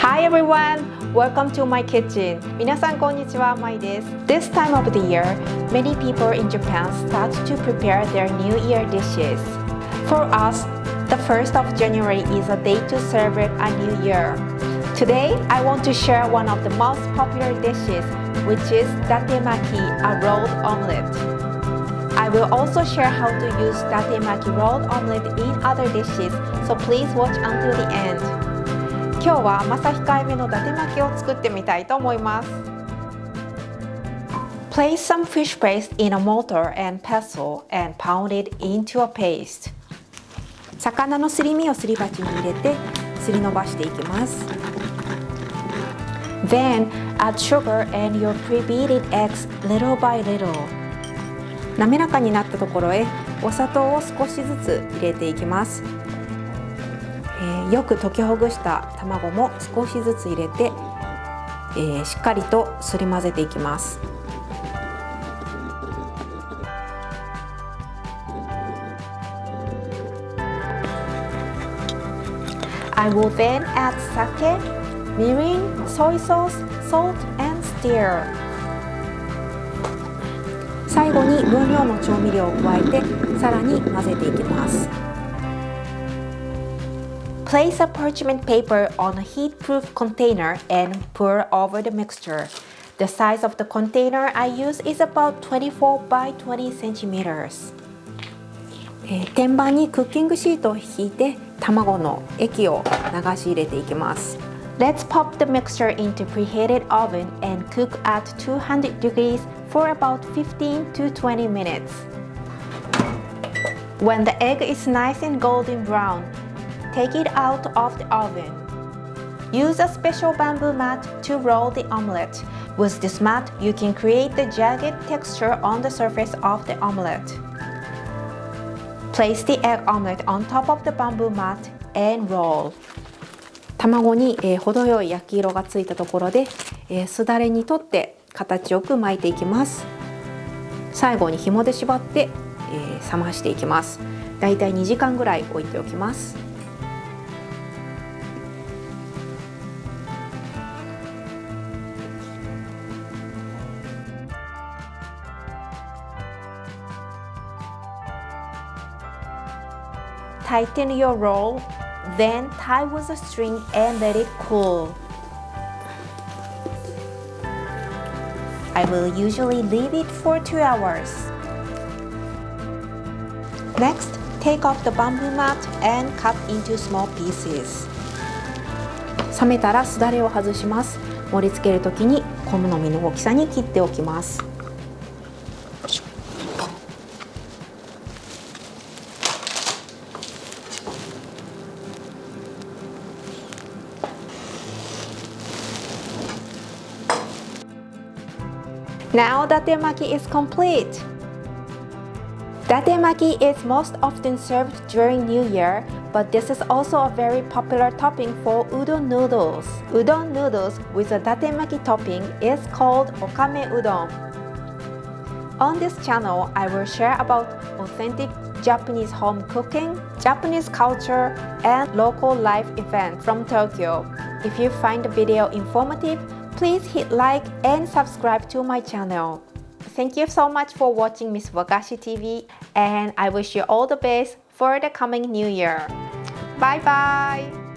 Hi everyone! Welcome to my kitchen. 皆さんこんにちは、まいです。This time of the year, many people in Japan start to prepare their New Year dishes. For us, the 1st of January is a day to celebrate a new year. Today, I want to share one of the most popular dishes, which is Datemaki, a rolled omelet. I will also share how to use Datemaki rolled omelet in other dishes, so please watch until the end. 今日は甘さ控えめの伊達巻を作ってみたいと思います。Place some fish paste in a mortar and pestle and pound it into a paste. 魚のすり身をすり鉢に入れてすり伸ばしていきます。Then add sugar and your pre-beaten eggs little by little. 滑らかになったところへお砂糖を少しずつ入れていきます。よく溶きほぐした卵も少しずつ入れて、しっかりとすり混ぜていきます。I will then add sake, Mirin, soy sauce, salt, and stir. 最後に分量の調味料を加えてさらに混ぜていきます。Place a parchment paper on a heat-proof container and pour over the mixture. The size of the container I use is about 24 by 20 centimeters. 天板にクッキングシートを引いて卵の液を流し入れていきます。Let's pop the mixture into preheated oven and cook at 200 degrees for about 15 to 20 minutes. When the egg is nice and golden brown, take it out of the oven. Use a special bamboo mat to roll the omelet. With this mat, you can create the jagged texture on the surface of the omelet. Place the egg omelet on top of the bamboo mat and roll. 卵に、程よい焼き色がついたところで、すだれにとって形よく巻いていきます。最後に紐で縛って、冷ましていきます。だいたい2時間ぐらい置いておきます。Tighten your roll, then tie with a string and let it cool. I will usually leave it for 2 hours. Next, take off the bamboo mat and cut into small pieces. 冷めたらすだれを外します。盛り付けるときに好みの大きさに切っておきます。Now datemaki is complete. Datemaki is most often served during New Year, but this is also a very popular topping for udon noodles. Udon noodles with a datemaki topping is called okame udon. On this channel, I will share about authentic Japanese home cooking, Japanese culture, and local life events from Tokyo. If you find the video informative, please hit like and subscribe to my channel. Thank you so much for watching Miss Wagashi TV, and I wish you all the best for the coming new year. Bye bye!